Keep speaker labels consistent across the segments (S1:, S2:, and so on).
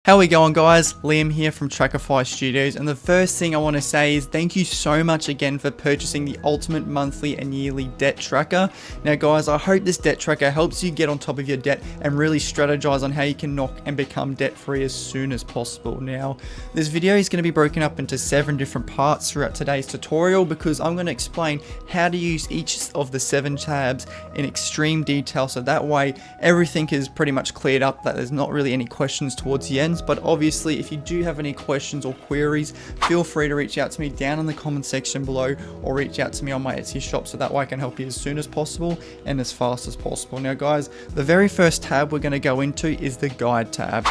S1: How we going, guys? Liam here from Trackify Studios, and the first thing I want to say is thank you so much again for purchasing the ultimate monthly and yearly debt tracker. Now guys, I hope this debt tracker helps you get on top of your debt and really strategize on how you can knock and become debt free as soon as possible. Now this video is going to be broken up into 7 different parts throughout today's tutorial, because I'm going to explain how to use each of the 7 tabs in extreme detail, so that way everything is pretty much cleared up, that there's not really any questions towards the end. But obviously, if you do have any questions or queries, feel free to reach out to me down in the comment section below, or reach out to me on my Etsy shop, so that way I can help you as soon as possible and as fast as possible. Now guys, the very first tab we're going to go into is the guide tab.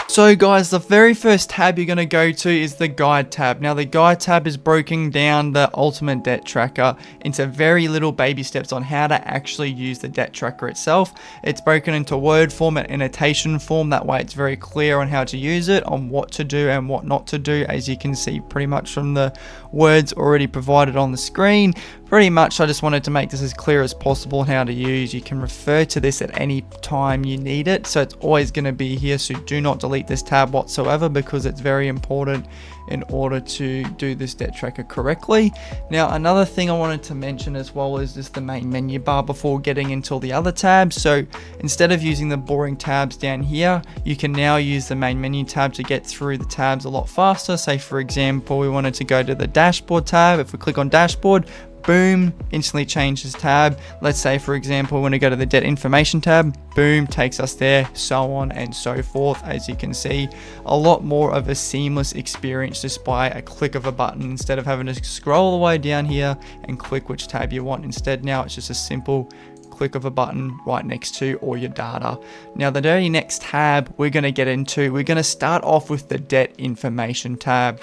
S1: So guys, the very first tab you're going to go to is the guide tab. Now the guide tab is broken down the ultimate debt tracker into very little baby steps on how to actually use the debt tracker itself. It's broken into word form and annotation form, that way it's very clear on how to use it, on what to do and what not to do, as you can see pretty much from the words already provided on the screen. Pretty much I just wanted to make this as clear as possible on how to use. You can refer to this at any time you need it, so it's always going to be here, so do not delete this tab whatsoever, because it's very important in order to do this debt tracker correctly. Now another thing I wanted to mention as well is just the main menu bar before getting into all the other tabs. So instead of using the boring tabs down here, you can now use the main menu tab to get through the tabs a lot faster. Say for example, we wanted to go to the dashboard tab. If we click on dashboard, boom, instantly changes tab. Let's say for example we want to go to the debt information tab, boom, takes us there, so on and so forth. As you can see, a lot more of a seamless experience just by a click of a button, instead of having to scroll all the way down here and click which tab you want. Instead now it's just a simple click of a button right next to all your data. Now the very next tab we're going to get into, we're going to start off with the debt information tab.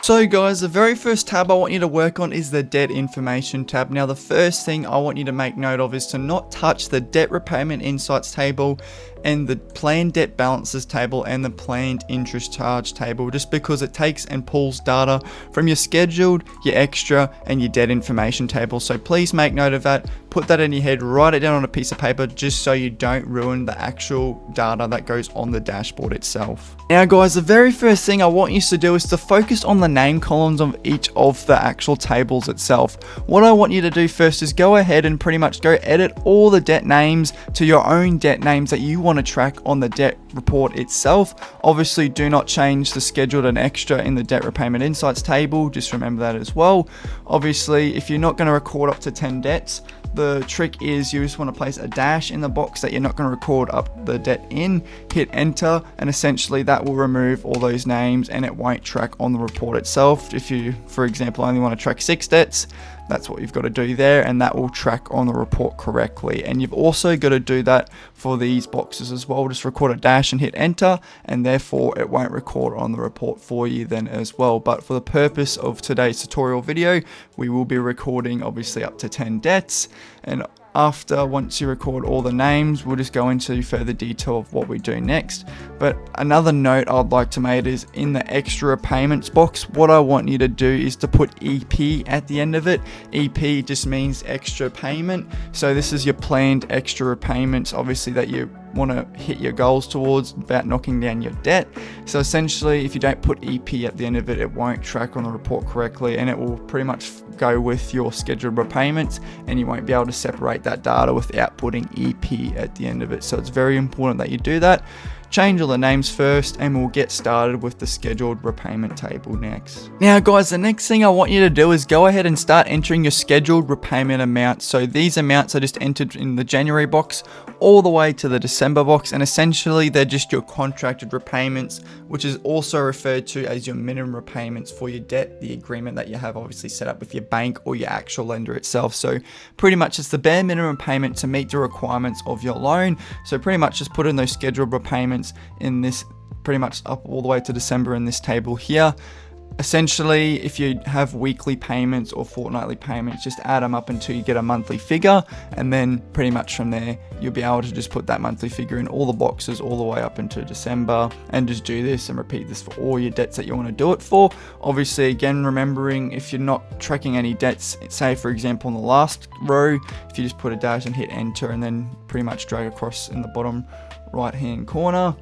S1: So guys, the very first tab I want you to work on is the debt information tab. Now the first thing I want you to make note of is to not touch the debt repayment insights table and the planned debt balances table and the planned interest charge table, just because it takes and pulls data from your scheduled, your extra and your debt information table. So please make note of that, put that in your head, write it down on a piece of paper, just so you don't ruin the actual data that goes on the dashboard itself. Now guys, the very first thing I want you to do is to focus on the name columns of each of the actual tables itself. What I want you to do first is go ahead and pretty much go edit all the debt names to your own debt names that you want to track on the debt report itself. Obviously do not change the scheduled and extra in the debt repayment insights table, just remember that as well. Obviously if you're not going to record up to 10 debts, the trick is you just want to place a dash in the box that you're not going to record up the debt in, hit enter, and essentially that will remove all those names and it won't track on the report itself. If you, for example, only want to track 6 debts, that's what you've got to do there, and that will track on the report correctly. And you've also got to do that for these boxes as well. Just record a dash and hit enter, and therefore it won't record on the report for you then as well. But for the purpose of today's tutorial video, we will be recording obviously up to 10 debts, and once you record all the names, we'll just go into further detail of what we do next. But another note I'd like to make is in the extra payments box, what I want you to do is to put EP at the end of it. EP just means extra payment. So this is your planned extra payments, obviously, that you want to hit your goals towards about knocking down your debt. So essentially if you don't put EP at the end of it, it won't track on the report correctly, and it will pretty much go with your scheduled repayments, and you won't be able to separate that data without putting EP at the end of it. So it's very important that you do that. Change all the names first, and we'll get started with the scheduled repayment table next. Now guys, the next thing I want you to do is go ahead and start entering your scheduled repayment amounts. So these amounts are just entered in the January box all the way to the December box, and essentially they're just your contracted repayments, which is also referred to as your minimum repayments for your debt, the agreement that you have obviously set up with your bank or your actual lender itself. So pretty much it's the bare minimum payment to meet the requirements of your loan. So pretty much just put in those scheduled repayments in this, pretty much up all the way to December in this table here. essentially, if you have weekly payments or fortnightly payments, just add them up until you get a monthly figure, and then pretty much from there you'll be able to just put that monthly figure in all the boxes all the way up into December, and just do this and repeat this for all your debts that you want to do it for. Obviously, again, remembering if you're not tracking any debts, say for example in the last row, if you just put a dash and hit enter and then pretty much drag across in the bottom right hand corner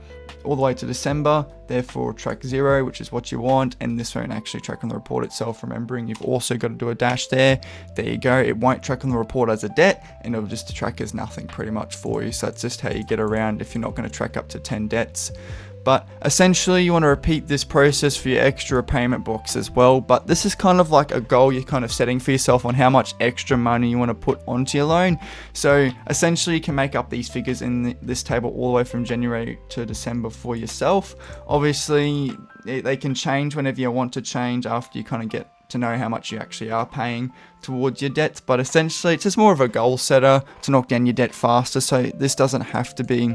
S1: all the way to December, therefore track 0, which is what you want, and this won't actually track on the report itself. Remembering you've also got to do a dash there you go. It won't track on the report as a debt, and it'll just track as nothing pretty much for you. So that's just how you get around if you're not going to track up to 10 debts. But essentially you want to repeat this process for your extra repayment box as well. But this is kind of like a goal you're kind of setting for yourself on how much extra money you want to put onto your loan. So essentially you can make up these figures in this table all the way from January to December for yourself. Obviously they can change whenever you want to change after you kind of get to know how much you actually are paying towards your debts. But essentially it's just more of a goal setter to knock down your debt faster. So this doesn't have to be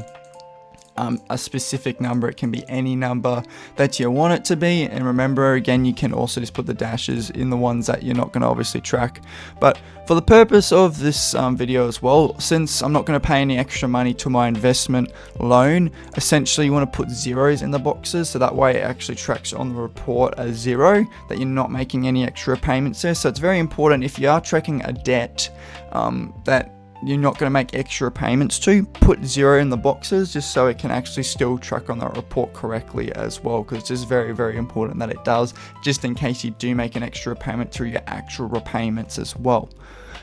S1: a specific number. It can be any number that you want it to be. And remember, again, you can also just put the dashes in the ones that you're not going to obviously track. But for the purpose of this video as well, since I'm not going to pay any extra money to my investment loan, essentially you want to put zeros in the boxes, so that way it actually tracks on the report as 0, that you're not making any extra payments there. So it's very important, if you are tracking a debt that you're not going to make extra payments to, put 0 in the boxes, just so it can actually still track on that report correctly as well, because it's just very, very important that it does, just in case you do make an extra payment through your actual repayments as well.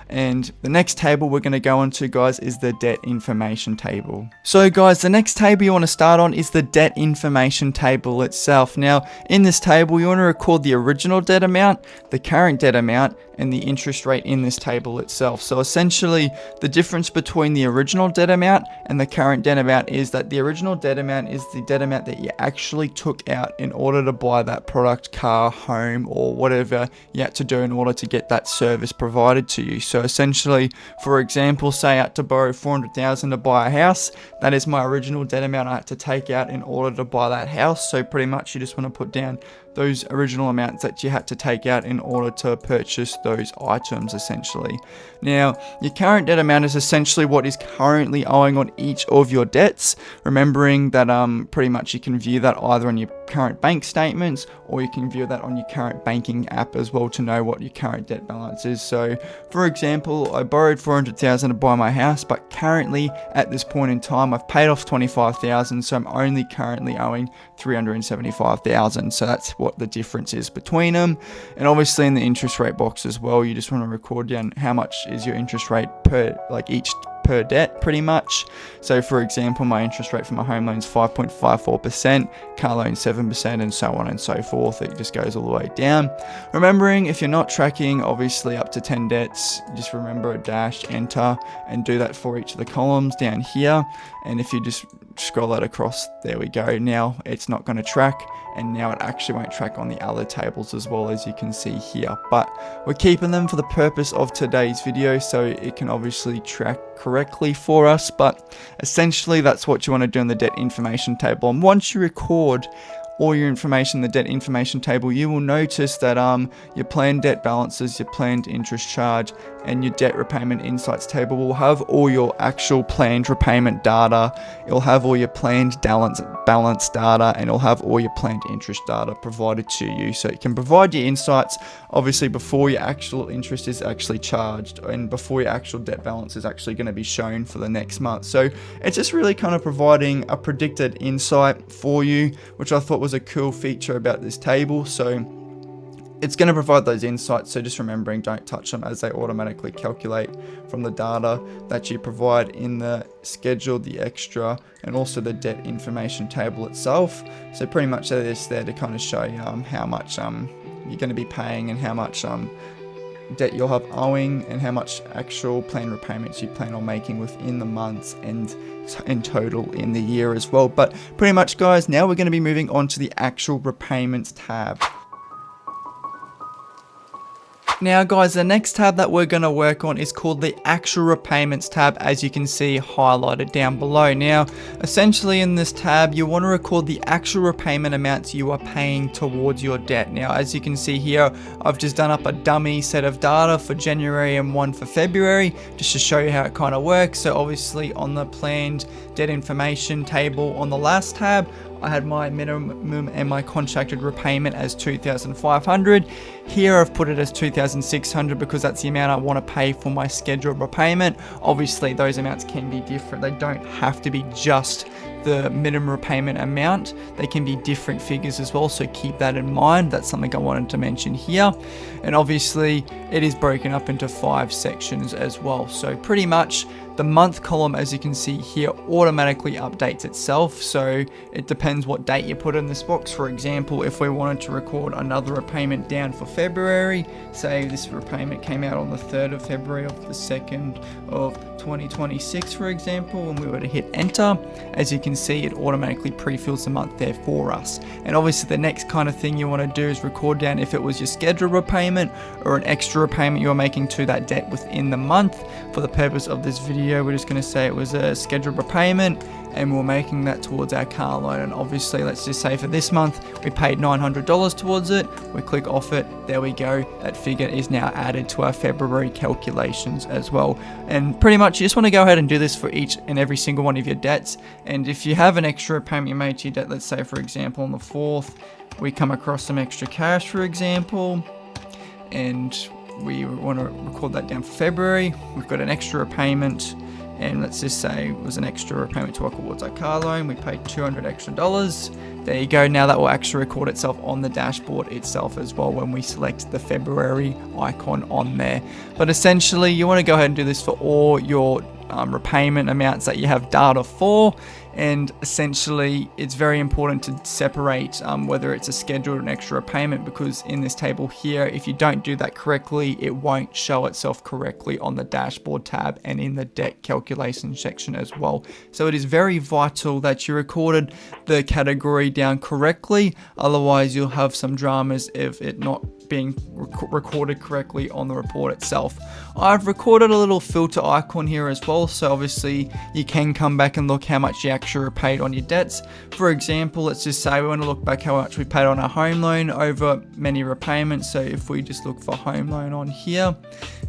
S1: And the next table we're going to go into, guys, is the debt information table. So guys, the next table you want to start on is the debt information table itself. Now in this table you want to record the original debt amount, the current debt amount, and the interest rate in this table itself. So essentially the difference between the original debt amount and the current debt amount is that the original debt amount is the debt amount that you actually took out in order to buy that product, car, home, or whatever you had to do in order to get that service provided to you. So essentially, for example, say I had to borrow $400,000 to buy a house. That is my original debt amount I had to take out in order to buy that house. So pretty much you just want to put down those original amounts that you had to take out in order to purchase those items, essentially. Now, your current debt amount is essentially what is currently owing on each of your debts. Remembering that pretty much you can view that either on your current bank statements, or you can view that on your current banking app as well to know what your current debt balance is. So for example, I borrowed $400,000 to buy my house, but currently at this point in time I've paid off $25,000, so I'm only currently owing $375,000. So that's what the difference is between them. And obviously in the interest rate box as well, you just want to record down how much is your interest rate per per debt pretty much. So for example, my interest rate for my home loan is 5.54%, car loan 7%, and so on and so forth. It just goes all the way down. Remembering, if you're not tracking obviously up to 10 debts, just remember a dash, enter, and do that for each of the columns down here. And if you just scroll that across, there we go. Now it's not going to track, and now it actually won't track on the other tables as well, as you can see here. But we're keeping them for the purpose of today's video, so it can obviously track correctly for us. But essentially that's what you want to do in the debt information table. And once you record all your information in the debt information table, you will notice that your planned debt balances, your planned interest charge, and your debt repayment insights table will have all your actual planned repayment data. It'll have all your planned balance data, and it'll have all your planned interest data provided to you. So you can provide your insights obviously before your actual interest is actually charged, and before your actual debt balance is actually going to be shown for the next month. So it's just really kind of providing a predicted insight for you, which I thought was a cool feature about this table. So it's going to provide those insights, so just remembering, don't touch them, as they automatically calculate from the data that you provide in the schedule, the extra, and also the debt information table itself. So pretty much they're just there to kind of show you how much you're going to be paying, and how much debt you'll have owing, and how much actual planned repayments you plan on making within the months and in total in the year as well. But pretty much, guys, now we're going to be moving on to the actual repayments tab. Now guys, the next tab that we're going to work on is called the actual repayments tab, as you can see highlighted down below. Now, essentially in this tab, you want to record the actual repayment amounts you are paying towards your debt. Now, as you can see here, I've just done up a dummy set of data for January and one for February, just to show you how it kind of works. So obviously on the planned debt information table on the last tab, I had my minimum and my contracted repayment as $2,500. Here I've put it as $2,600 because that's the amount I want to pay for my scheduled repayment. Obviously those amounts can be different. They don't have to be just the minimum repayment amount. They can be different figures as well, so keep that in mind. That's something I wanted to mention here. And obviously it is broken up into 5 sections as well. So pretty much the month column, as you can see here, automatically updates itself. So it depends what date you put in this box. For example, if we wanted to record another repayment down for February, say this repayment came out on the 3rd of February of the 2nd of 2026, for example, and we were to hit enter, as you can see, it automatically pre-fills the month there for us. And obviously the next kind of thing you want to do is record down if it was your scheduled repayment or an extra repayment you're making to that debt within the month. For the purpose of this video, we're just going to say it was a scheduled repayment and we're making that towards our car loan. And obviously, let's just say for this month we paid $900 towards it. We click off it, there we go, that figure is now added to our February calculations as well. And pretty much you just want to go ahead and do this for each and every single one of your debts. And if you have an extra payment you made to your debt, let's say for example on the 4th we come across some extra cash, for example, and we want to record that down for February. We've got an extra repayment, and let's just say it was an extra repayment towards our car loan. We paid $200 extra. There you go. Now that will actually record itself on the dashboard itself as well when we select the February icon on there. But essentially you want to go ahead and do this for all your repayment amounts that you have data for. And essentially it's very important to separate whether it's a scheduled or an extra repayment, because in this table here, if you don't do that correctly, it won't show itself correctly on the dashboard tab and in the debt calculation section as well. So it is very vital that you recorded the category down correctly, otherwise you'll have some dramas if it not being recorded correctly on the report itself. I've recorded a little filter icon here as well, so obviously you can come back and look how much you actually repaid on your debts. For example, let's just say we want to look back how much we paid on our home loan over many repayments. So if we just look for home loan on here,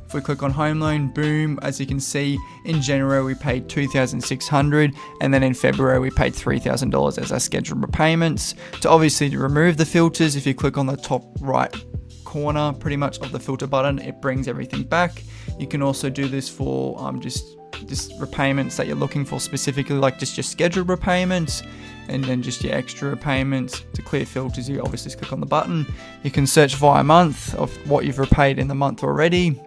S1: if we click on home loan, boom, as you can see, in January we paid $2,600, and then in February we paid $3,000 as our scheduled repayments. To obviously remove the filters, if you click on the top right corner pretty much of the filter button, it brings everything back. You can also do this for just repayments that you're looking for specifically, like just your scheduled repayments, and then just your extra repayments. To clear filters, you obviously just click on the button. You can search via month of what you've repaid in the month already,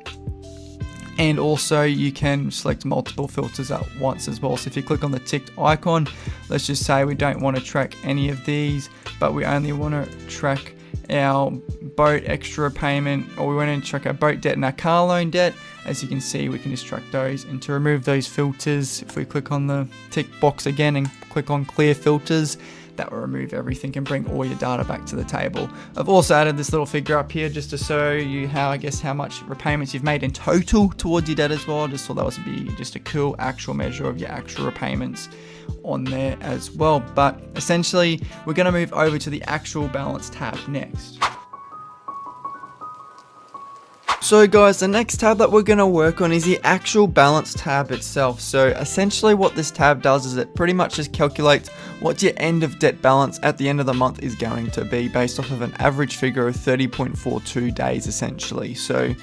S1: and also you can select multiple filters at once as well. So if you click on the ticked icon, let's just say we don't want to track any of these, but we only want to track our boat extra repayment, or we want to track our boat debt and our car loan debt. As you can see, we can just track those. And to remove those filters, if we click on the tick box again and click on clear filters, that will remove everything and bring all your data back to the table. I've also added this little figure up here just to show you how much repayments you've made in total towards your debt as well. Just thought that would be just a cool actual measure of your actual repayments on there as well. But essentially we're going to move over to the actual balance tab next. So guys, the next tab that we're going to work on is the actual balance tab itself. So essentially what this tab does is it pretty much just calculates what your end of debt balance at the end of the month is going to be based off of an average figure of 30.42 days essentially. So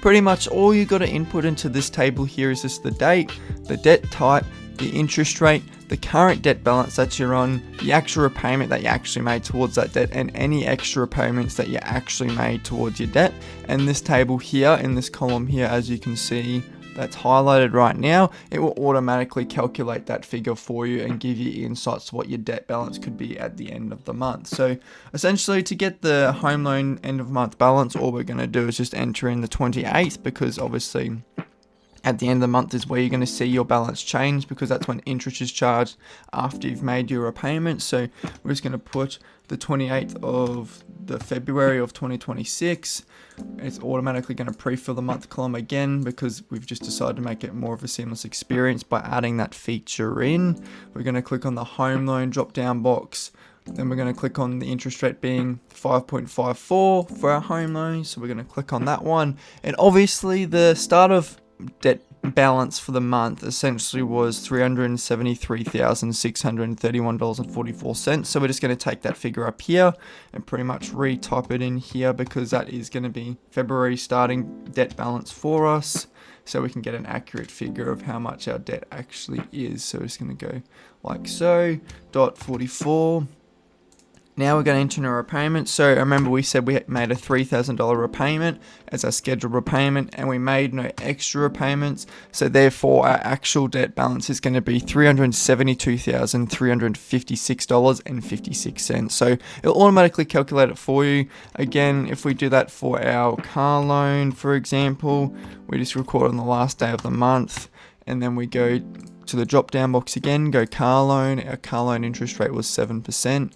S1: pretty much all you got to input into this table here is just the date, the debt type, the interest rate, the current debt balance that you're on, the actual repayment that you actually made towards that debt, and any extra repayments that you actually made towards your debt. And this table here, in this column here, as you can see, that's highlighted right now, it will automatically calculate that figure for you and give you insights to what your debt balance could be at the end of the month. So essentially, to get the home loan end of month balance, all we're going to do is just enter in the 28th, because obviously at the end of the month is where you're going to see your balance change, because that's when interest is charged after you've made your repayment. So we're just going to put the 28th of the February of 2026. It's automatically going to pre-fill the month column again, because we've just decided to make it more of a seamless experience by adding that feature in. We're going to click on the home loan drop down box. Then we're going to click on the interest rate being 5.54 for our home loan. So we're going to click on that one. And obviously the start of debt balance for the month essentially was $373,631.44. So we're just going to take that figure up here and pretty much retype it in here, because that is going to be February starting debt balance for us, so we can get an accurate figure of how much our debt actually is. So we're just going to go like so, .44. Now we're going to enter a repayment. So remember, we said we made a $3,000 repayment as our scheduled repayment, and we made no extra repayments. So therefore our actual debt balance is going to be $372,356.56. So it'll automatically calculate it for you. Again, if we do that for our car loan, for example, we just record on the last day of the month, and then we go to the drop down box again, go car loan. Our car loan interest rate was 7%.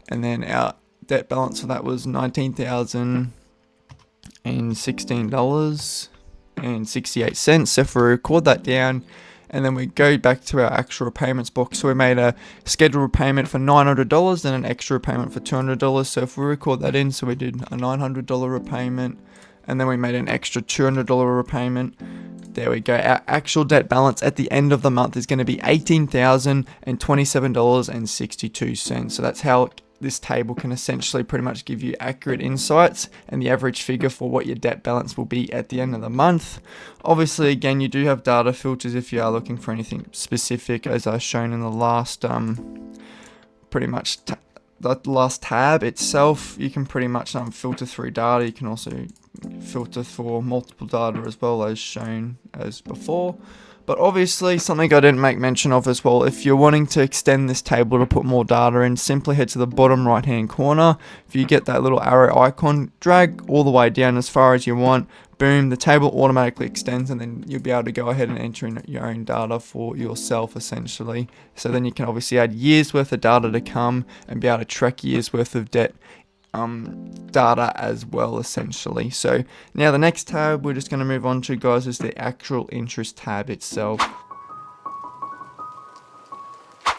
S1: And then our debt balance for that was $19,016.68. So if we record that down, and then we go back to our actual repayments box. So we made a scheduled repayment for $900 and an extra repayment for $200. So if we record that in, so we did a $900 repayment, and then we made an extra $200 repayment. There we go. Our actual debt balance at the end of the month is going to be $18,027.62. So that's how this table can essentially pretty much give you accurate insights and the average figure for what your debt balance will be at the end of the month. Obviously, again, you do have data filters if you are looking for anything specific, as I've shown in the last the last tab itself. You can pretty much filter through data. You can also filter for multiple data as well, as shown as before. But obviously, something I didn't make mention of as well, if you're wanting to extend this table to put more data in, simply head to the bottom right hand corner. If you get that little arrow icon, drag all the way down as far as you want, boom, the table automatically extends, and then you'll be able to go ahead and enter in your own data for yourself essentially. So then you can obviously add years worth of data to come and be able to track years worth of debt data as well essentially. So now the next tab we're just going to move on to, guys, is the actual interest tab itself.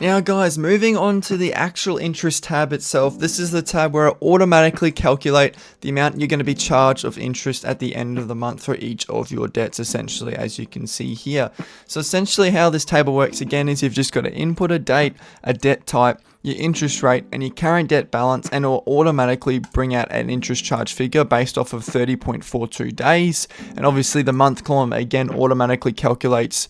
S1: Now guys, moving on to the actual interest tab itself, this is the tab where it automatically calculate the amount you're going to be charged of interest at the end of the month for each of your debts essentially, as you can see here. So essentially how this table works again is you've just got to input a date, a debt type, your interest rate, and your current debt balance, and it will automatically bring out an interest charge figure based off of 30.42 days. And obviously the month column again automatically calculates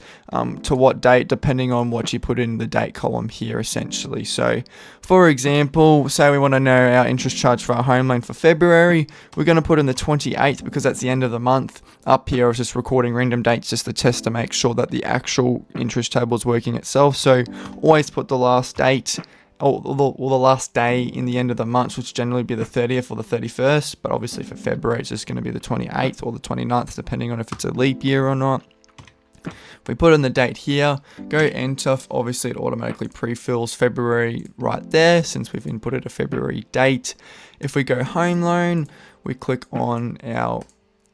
S1: to what date, depending on what you put in the date column here essentially. So for example, say we want to know our interest charge for our home loan for February, we're going to put in the 28th because that's the end of the month. Up here I was just recording random dates just to test to make sure that the actual interest table is working itself. So always put the last date or the last day in the end of the month, which generally be the 30th or the 31st, but obviously for February it's just going to be the 28th or the 29th, depending on if it's a leap year or not. If we put in the date here, go enter, obviously it automatically pre-fills February right there since we've inputted a February date. If we go home loan, we click on our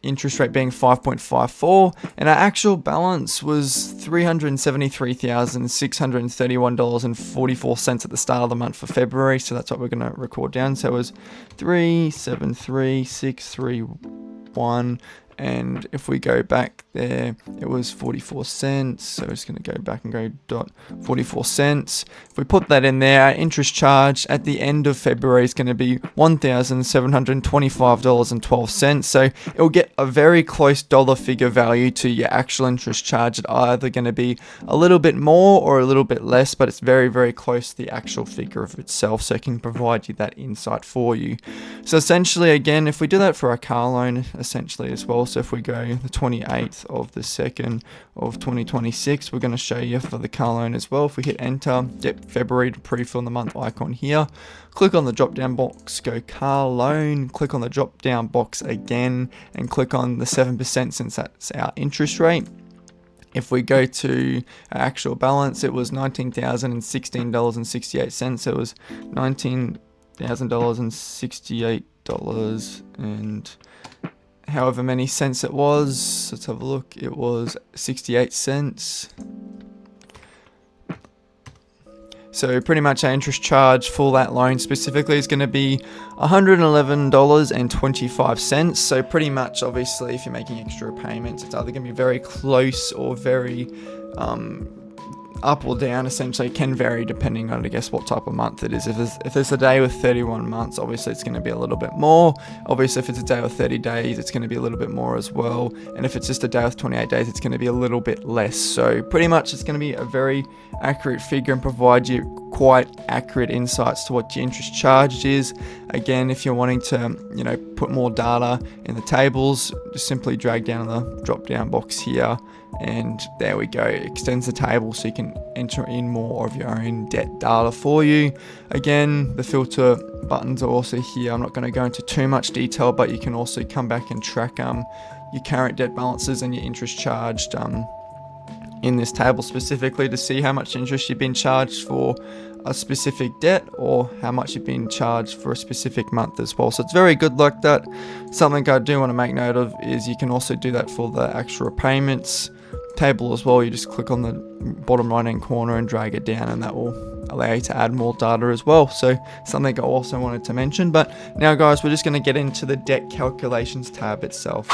S1: interest rate being 5.54, and our actual balance was $373,631.44 at the start of the month for February, so that's what we're going to record down. So it was 373,631, and if we go back there, it was 44 cents. So we're just going to go back and go .44. If we put that in there, our interest charge at the end of February is going to be $1,725.12. So it will get a very close dollar figure value to your actual interest charge. It's either going to be a little bit more or a little bit less, but it's very, very close to the actual figure of itself. So it can provide you that insight for you. So essentially, again, if we do that for our car loan, essentially as well. So if we go the 28th of the 2nd of 2026, we're going to show you for the car loan as well. If we hit enter, get February to pre-fill the month icon here, click on the drop down box, go car loan, click on the drop down box again, and click on the 7% since that's our interest rate. If we go to our actual balance, it was $19,016.68. It was $19,000.68 and however many cents it was. Let's have a look. It was 68 cents. So pretty much our interest charge for that loan specifically is going to be $111.25. So pretty much, obviously, if you're making extra payments, it's either going to be very close or very up or down. Essentially, it can vary depending on, I guess, what type of month it is. If it's a day with 31 months, obviously it's going to be a little bit more. Obviously, if it's a day with 30 days, it's going to be a little bit more as well. And if it's just a day with 28 days, it's going to be a little bit less. So pretty much it's going to be a very accurate figure and provide you quite accurate insights to what your interest charge is. Again, if you're wanting to, put more data in the tables, just simply drag down the drop down box here, and there we go. It extends the table so you can enter in more of your own debt data for you. Again, the filter buttons are also here. I'm not going to go into too much detail, but you can also come back and track your current debt balances and your interest charged in this table specifically to see how much interest you've been charged for a specific debt or how much you've been charged for a specific month as well. So it's very good like that. Something I do want to make note of is you can also do that for the actual repayments table as well. You just click on the bottom right hand corner and drag it down, and that will allow you to add more data as well. So something I also wanted to mention. But now guys, we're just going to get into the debt calculations tab itself.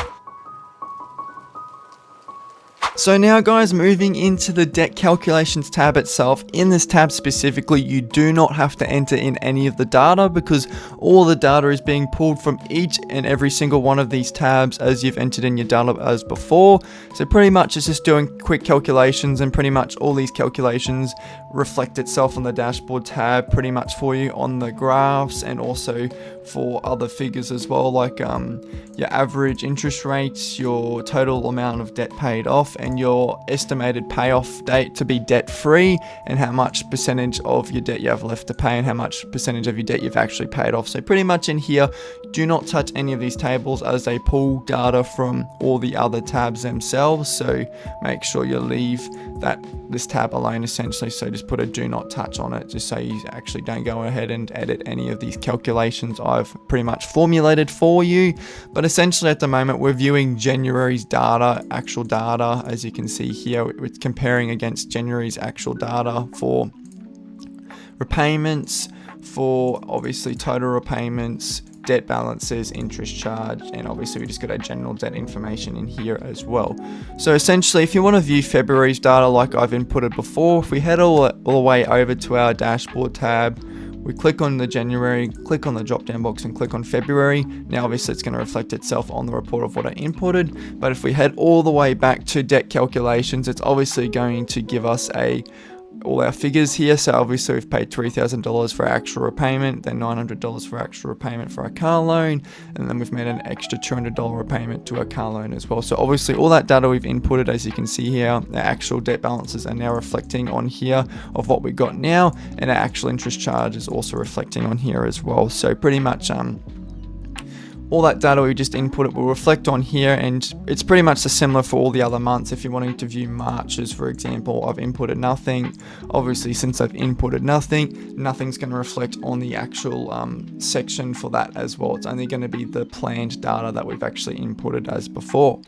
S1: So now guys, moving into the debt calculations tab itself. In this tab specifically, you do not have to enter in any of the data because all the data is being pulled from each and every single one of these tabs as you've entered in your data as before. So pretty much it's just doing quick calculations, and pretty much all these calculations reflect itself on the dashboard tab pretty much for you on the graphs, and also for other figures as well, like your average interest rates, your total amount of debt paid off, and your estimated payoff date to be debt free, and how much percentage of your debt you have left to pay, and how much percentage of your debt you've actually paid off. So pretty much in here, do not touch any of these tables as they pull data from all the other tabs themselves. So make sure you leave this tab alone essentially. So just put a do not touch on it, just so you actually don't go ahead and edit any of these calculations I've pretty much formulated for you. But essentially at the moment we're viewing January's data, actual data. As you can see here, it's comparing against January's actual data for repayments, for obviously total repayments, debt balances, interest charge, and obviously we just got our general debt information in here as well. So essentially, if you want to view February's data like I've inputted before, if we head all the way over to our dashboard tab, we click on the January, click on the drop down box and click on February. Now obviously it's going to reflect itself on the report of what I inputted, but if we head all the way back to debt calculations, it's obviously going to give us all our figures here. So obviously we've paid $3,000 for our actual repayment, then $900 for actual repayment for our car loan, and then we've made an extra $200 repayment to our car loan as well. So obviously all that data we've inputted, as you can see here, our actual debt balances are now reflecting on here of what we got now, and our actual interest charge is also reflecting on here as well. So pretty much all that data we just input will reflect on here, and it's pretty much similar for all the other months. If you're wanting to view March's, for example, I've inputted nothing. Obviously, since I've inputted nothing, nothing's going to reflect on the actual section for that as well. It's only going to be the planned data that we've actually inputted as before.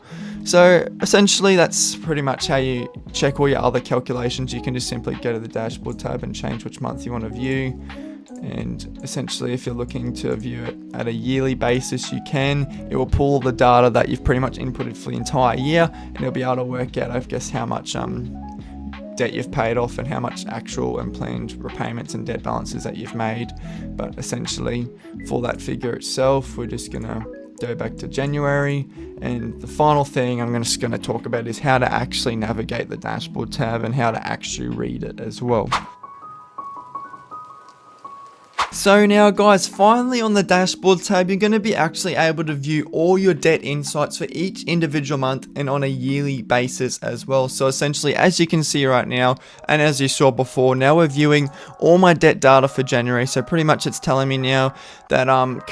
S1: So essentially, that's pretty much how you check all your other calculations. You can just simply go to the dashboard tab and change which month you want to view. And essentially, if you're looking to view it at a yearly basis, you can. It will pull the data that you've pretty much inputted for the entire year, and it'll be able to work out, I guess, how much debt you've paid off and how much actual and planned repayments and debt balances that you've made. But essentially, for that figure itself, we're just going to go back to January, and the final thing I'm just going to talk about is how to actually navigate the dashboard tab and how to actually read it as well. So now guys, finally on the dashboard tab, you're going to be actually able to view all your debt insights for each individual month and on a yearly basis as well. So essentially, as you can see right now, and as you saw before, now we're viewing all my debt data for January. So pretty much it's telling me now that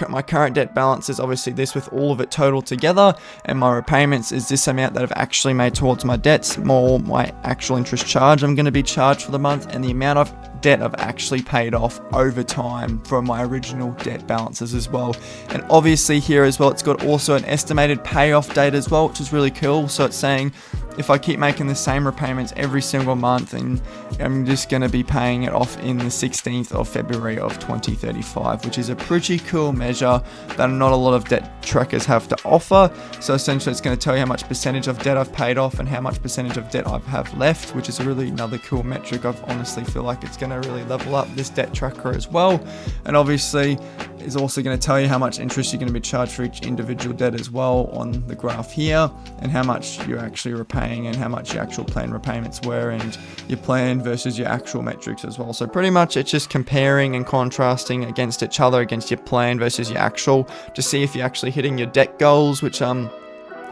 S1: my current debt balance is obviously this with all of it total together, and my repayments is this amount that I've actually made towards my debts, more my actual interest charge I'm going to be charged for the month, and the amount of debt I've actually paid off over time from my original debt balances as well. And obviously here as well, it's got also an estimated payoff date as well, which is really cool. So it's saying if I keep making the same repayments every single month, and I'm just going to be paying it off in the 16th of February of 2035, which is a pretty cool measure that not a lot of debt trackers have to offer. So essentially it's going to tell you how much percentage of debt I've paid off and how much percentage of debt I have left, which is a really another cool metric. I honestly feel like it's going to really level up this debt tracker as well. And obviously is also going to tell you how much interest you're going to be charged for each individual debt as well on the graph here, and how much you're actually repaying and how much your actual planned repayments were, and your plan versus your actual metrics as well. So pretty much it's just comparing and contrasting against each other, against your plan versus your actual, to see if you're actually hitting your debt goals, which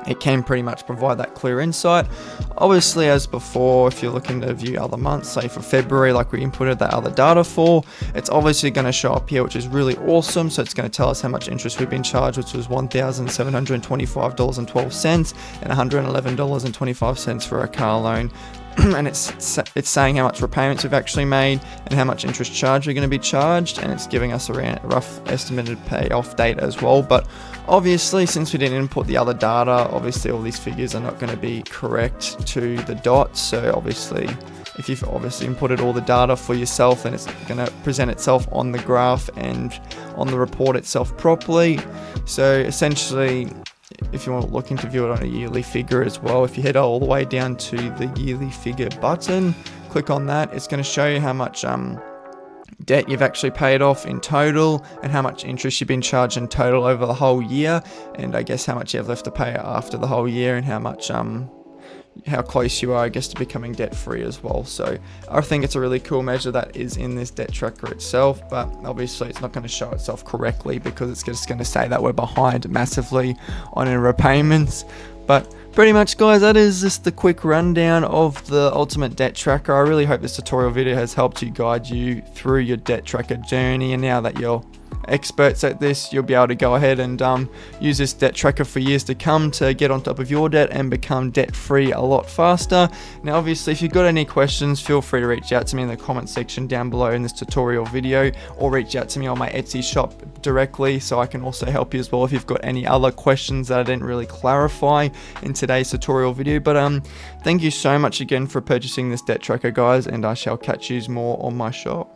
S1: it can pretty much provide that clear insight. Obviously, as before, if you're looking to view other months, say for February, like we inputted that other data for, it's obviously going to show up here, which is really awesome. So it's going to tell us how much interest we've been charged, which was $1,725.12 and $111.25 for a car loan. And it's saying how much repayments we've actually made and how much interest charge we're going to be charged, and it's giving us a rough estimated payoff date as well. But obviously, since we didn't input the other data, obviously all these figures are not going to be correct to the dot. So obviously, if you've obviously inputted all the data for yourself, then it's going to present itself on the graph and on the report itself properly. So essentially, if you're looking to view it on a yearly figure as well, if you head all the way down to the yearly figure button, click on that, it's going to show you how much debt you've actually paid off in total, and how much interest you've been charged in total over the whole year, and I guess how much you have left to pay after the whole year, and how much how close you are, I guess, to becoming debt free as well. So I think it's a really cool measure that is in this debt tracker itself, but obviously it's not going to show itself correctly because it's just going to say that we're behind massively on our repayments. But pretty much, guys, that is just the quick rundown of the Ultimate Debt Tracker. I really hope this tutorial video has helped you guide you through your debt tracker journey, and now that you're experts at this, you'll be able to go ahead and use this debt tracker for years to come to get on top of your debt and become debt free a lot faster. Now obviously, if you've got any questions, feel free to reach out to me in the comment section down below in this tutorial video, or reach out to me on my Etsy shop directly so I can also help you as well if you've got any other questions that I didn't really clarify in today's tutorial video. But thank you so much again for purchasing this debt tracker, guys, and I shall catch you more on my shop.